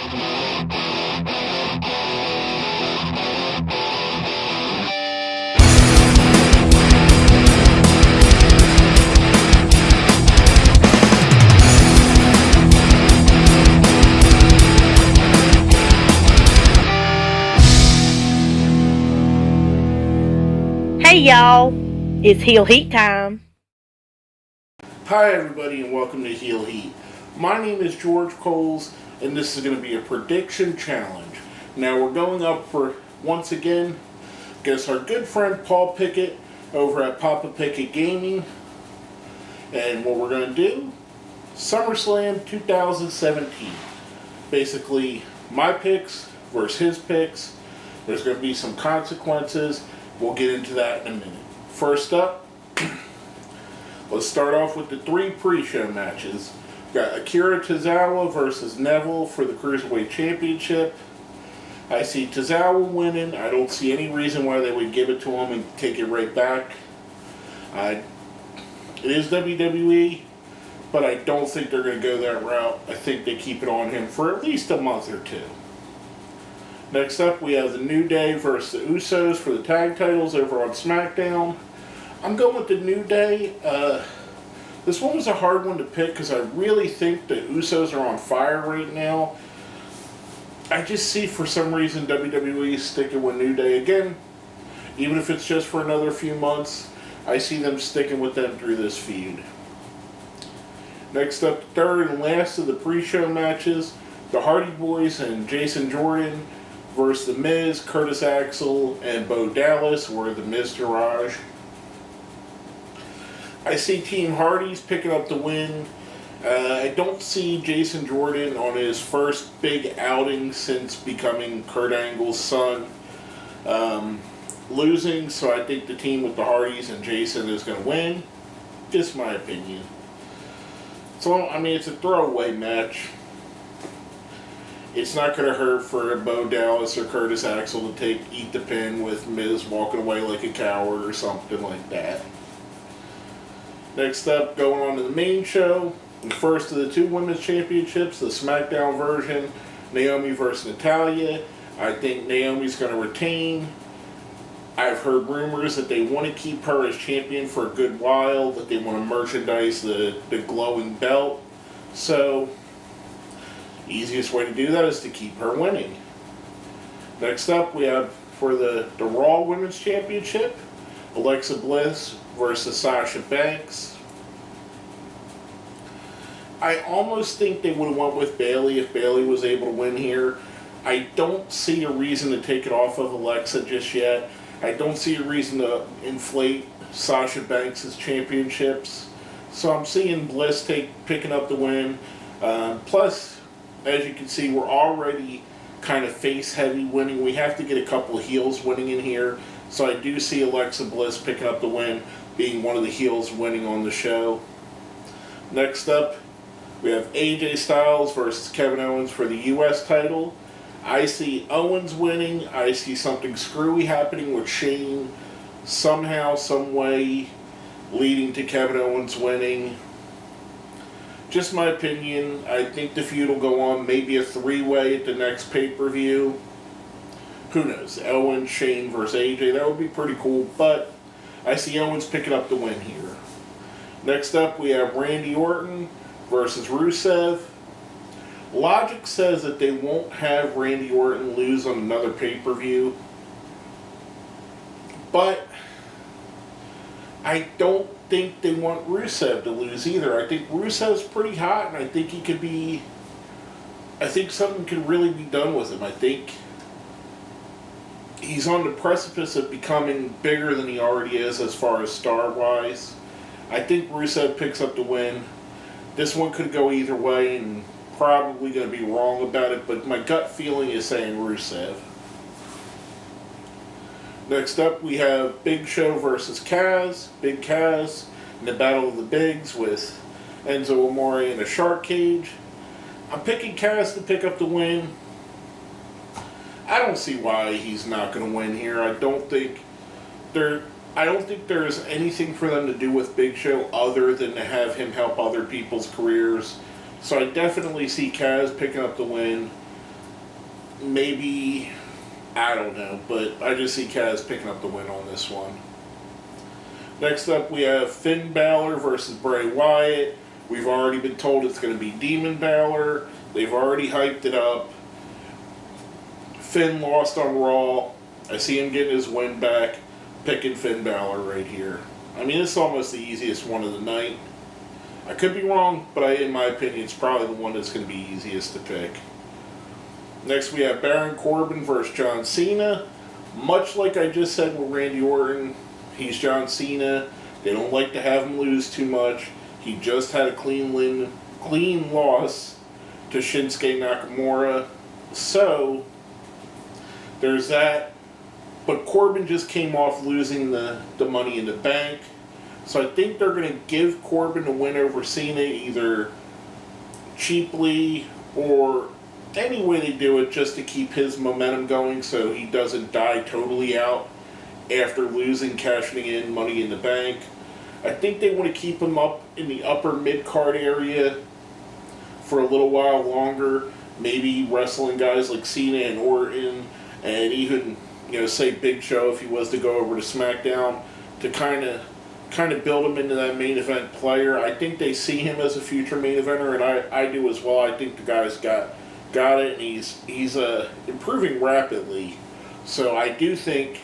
Hey y'all, it's Heel Heat time. Hi everybody and welcome to Heel Heat. My name is George Coles and this is going to be a prediction challenge. Now we're going up for, once again, against our good friend Paul Pickett over at Poppa Pickett Gaming. And what we're going to do, SummerSlam 2017. Basically, my picks versus his picks. There's going to be some consequences. We'll get into that in a minute. First up, let's start off with the three pre-show matches. We've got Akira Tozawa versus Neville for the Cruiserweight Championship. I see Tozawa winning. I don't see any reason why they would give it to him and take it right back. It is WWE, but I don't think they're going to go that route. I think they keep it on him for at least a month or two. Next up, we have the New Day versus the Usos for the tag titles over on SmackDown. I'm going with the New Day. This one was a hard one to pick because I really think the Usos are on fire right now. I just see for some reason WWE sticking with New Day again. Even if it's just for another few months, I see them sticking with them through this feud. Next up, the third and last of the pre-show matches, the Hardy Boys and Jason Jordan versus The Miz, Curtis Axel, and Bo Dallas, or the Miztourage. I see Team Hardy's picking up the win. I don't see Jason Jordan on his first big outing since becoming Kurt Angle's son losing, so I think the team with the Hardys and Jason is going to win. Just my opinion. So, I mean, it's a throwaway match. It's not going to hurt for Bo Dallas or Curtis Axel to eat the pin with Miz walking away like a coward or something like that. Next up, going on to the main show, the first of the two women's championships, the SmackDown version, Naomi versus Natalya. I think Naomi's going to retain. I've heard rumors that they want to keep her as champion for a good while, that they want to merchandise the glowing belt. So, the easiest way to do that is to keep her winning. Next up, we have for the Raw Women's Championship, Alexa Bliss versus Sasha Banks. I almost think they would have went with Bayley if Bayley was able to win here. I don't see a reason to take it off of Alexa just yet. I don't see a reason to inflate Sasha Banks' championships. So I'm seeing Bliss picking up the win. Plus, as you can see, we're already kind of face-heavy winning. We have to get a couple of heels winning in here. So I do see Alexa Bliss picking up the win, being one of the heels winning on the show. Next up, we have AJ Styles versus Kevin Owens for the U.S. title. I see Owens winning. I see something screwy happening with Shane somehow, some way, leading to Kevin Owens winning. Just my opinion. I think the feud will go on, maybe a three-way at the next pay-per-view. Who knows? Owens, Shane versus AJ. That would be pretty cool, but I see Owens picking up the win here. Next up, we have Randy Orton versus Rusev. Logic says that they won't have Randy Orton lose on another pay-per-view, but I don't think they want Rusev to lose either. I think Rusev's pretty hot, and I think he could be... I think something could really be done with him. I think he's on the precipice of becoming bigger than he already is as far as star-wise. I think Rusev picks up the win. This one could go either way, and probably going to be wrong about it, but my gut feeling is saying Rusev. Next up, we have Big Show versus Kaz. Big Kaz in the Battle of the Bigs with Enzo Amore in a shark cage. I'm picking Kaz to pick up the win. I don't see why he's not going to win here. I don't think there's anything for them to do with Big Show other than to have him help other people's careers. So I definitely see Kaz picking up the win. maybe, I don't know, but I just see Kaz picking up the win on this one. Next up, we have Finn Balor versus Bray Wyatt. We've already been told it's going to be Demon Balor. They've already hyped it up. Finn lost on Raw. I see him getting his win back. Picking Finn Balor right here. I mean, this is almost the easiest one of the night. I could be wrong, but in my opinion, it's probably the one that's going to be easiest to pick. Next, we have Baron Corbin versus John Cena. Much like I just said with Randy Orton, he's John Cena. They don't like to have him lose too much. He just had a clean loss to Shinsuke Nakamura. So, there's that. But Corbin just came off losing the Money in the Bank. So I think they're going to give Corbin a win over Cena either cheaply or any way they do it just to keep his momentum going so he doesn't die totally out after losing, cashing in Money in the Bank. I think they want to keep him up in the upper mid-card area for a little while longer. Maybe wrestling guys like Cena and Orton and even, say Big Show if he was to go over to SmackDown to kind of build him into that main event player. I think they see him as a future main eventer, and I do as well. I think the guy's got it, and he's improving rapidly. So I do think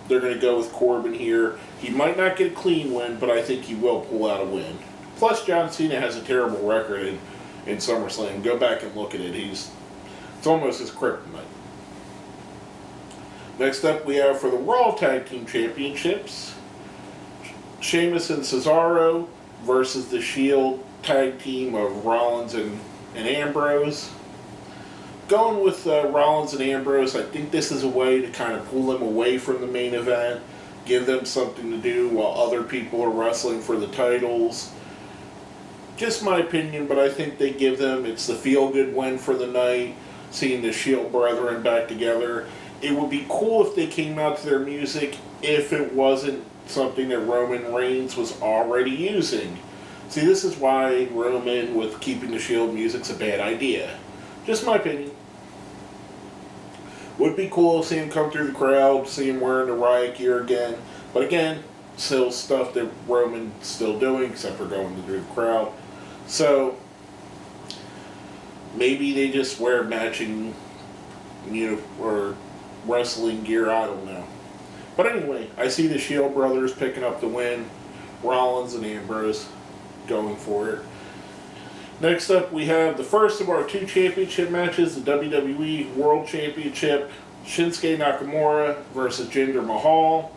they're going to go with Corbin here. He might not get a clean win, but I think he will pull out a win. Plus, John Cena has a terrible record in SummerSlam. Go back and look at it. It's almost his kryptonite. Next up, we have for the Raw Tag Team Championships, Sheamus and Cesaro versus the Shield Tag Team of Rollins and Ambrose. Going with Rollins and Ambrose, I think this is a way to kind of pull them away from the main event, give them something to do while other people are wrestling for the titles. Just my opinion, but I think they give them, it's the feel-good win for the night, seeing the Shield brethren back together. It would be cool if they came out to their music if it wasn't something that Roman Reigns was already using. See, this is why Roman, with keeping the Shield music's a bad idea. Just my opinion. Would be cool to see him come through the crowd, see him wearing the riot gear again. But again, still stuff that Roman's still doing, except for going through the crowd. So, maybe they just wear matching, or wrestling gear, I don't know. But anyway, I see the Shield brothers picking up the win. Rollins and Ambrose going for it. Next up, we have the first of our two championship matches, the WWE World Championship, Shinsuke Nakamura versus Jinder Mahal.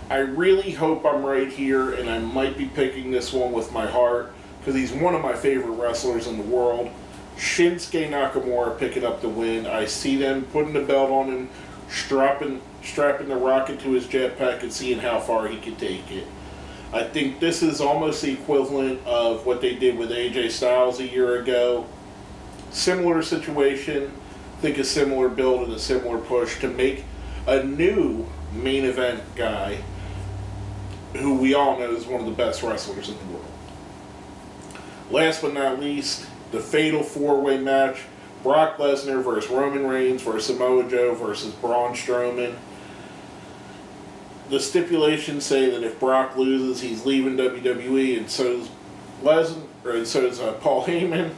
I really hope I'm right here, and I might be picking this one with my heart, because he's one of my favorite wrestlers in the world. Shinsuke Nakamura picking up the win. I see them putting the belt on him, strapping the rocket to his jetpack and seeing how far he can take it. I think this is almost the equivalent of what they did with AJ Styles a year ago. Similar situation. I think a similar build and a similar push to make a new main event guy who we all know is one of the best wrestlers in the world. Last but not least, the fatal four-way match. Brock Lesnar versus Roman Reigns versus Samoa Joe versus Braun Strowman. The stipulations say that if Brock loses, he's leaving WWE, and so does Lesnar, and so does Paul Heyman.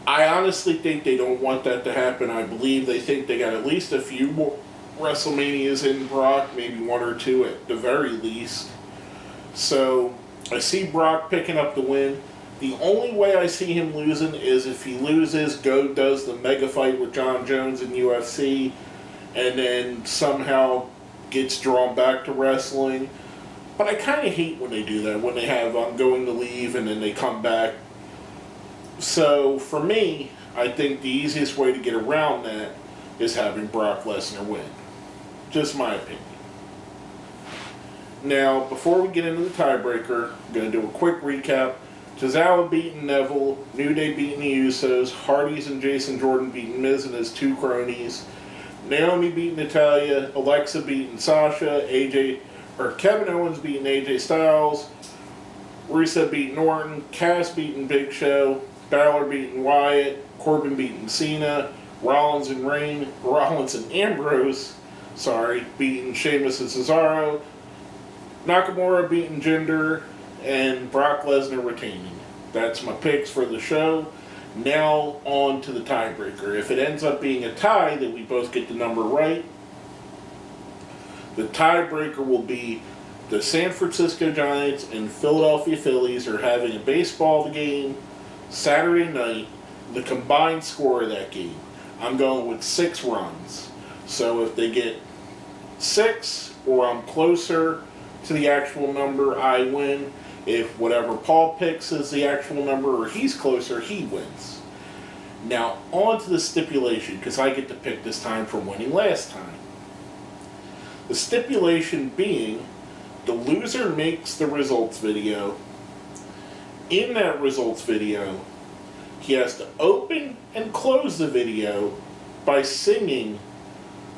I honestly think they don't want that to happen. I believe they think they got at least a few more WrestleManias in Brock, maybe one or two at the very least. So I see Brock picking up the win. The only way I see him losing is if he loses, does the mega fight with John Jones in UFC, and then somehow gets drawn back to wrestling. But I kind of hate when they do that, when they have I'm going to leave and then they come back. So for me, I think the easiest way to get around that is having Brock Lesnar win. Just my opinion. Now, before we get into the tiebreaker, I'm going to do a quick recap. Tozawa beating Neville, New Day beating the Usos, Hardys and Jason Jordan beating Miz and his two cronies, Naomi beating Natalya, Alexa beating Sasha, Kevin Owens beating AJ Styles, Rusev beating Orton, Cass beating Big Show, Balor beating Wyatt, Corbin beating Cena, Rollins and Ambrose, beating Sheamus and Cesaro. Nakamura beating Jinder, and Brock Lesnar retaining. That's my picks for the show. Now on to the tiebreaker. If it ends up being a tie, then we both get the number right. The tiebreaker will be the San Francisco Giants and Philadelphia Phillies are having a baseball game Saturday night. The combined score of that game, I'm going with 6 runs. So if they get 6, or I'm closer to the actual number, I win. If whatever Paul picks is the actual number, or he's closer, he wins. Now, on to the stipulation, because I get to pick this time for winning last time. The stipulation being, the loser makes the results video. In that results video, he has to open and close the video by singing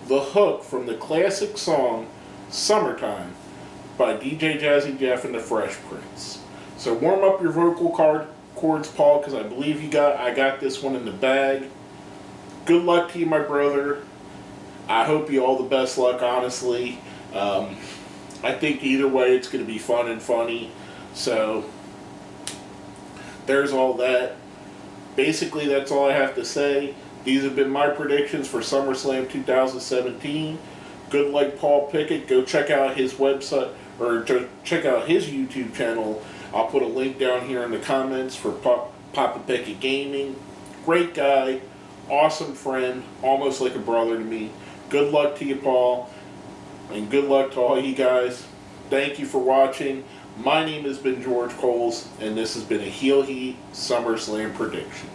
the hook from the classic song Summertime by DJ Jazzy Jeff and the Fresh Prince. So warm up your vocal cords, Paul, because I believe I got this one in the bag. Good luck to you, my brother. I hope you all the best luck, honestly. I think either way it's going to be fun and funny. So there's all that. Basically, that's all I have to say. These have been my predictions for SummerSlam 2017. Good luck, Paul Pickett. Go check out his website, or check out his YouTube channel. I'll put a link down here in the comments for Poppa Pickett Gaming. Great guy, awesome friend, almost like a brother to me. Good luck to you, Paul, and good luck to all you guys. Thank you for watching. My name has been George Coles, and this has been a Heel Heat SummerSlam prediction.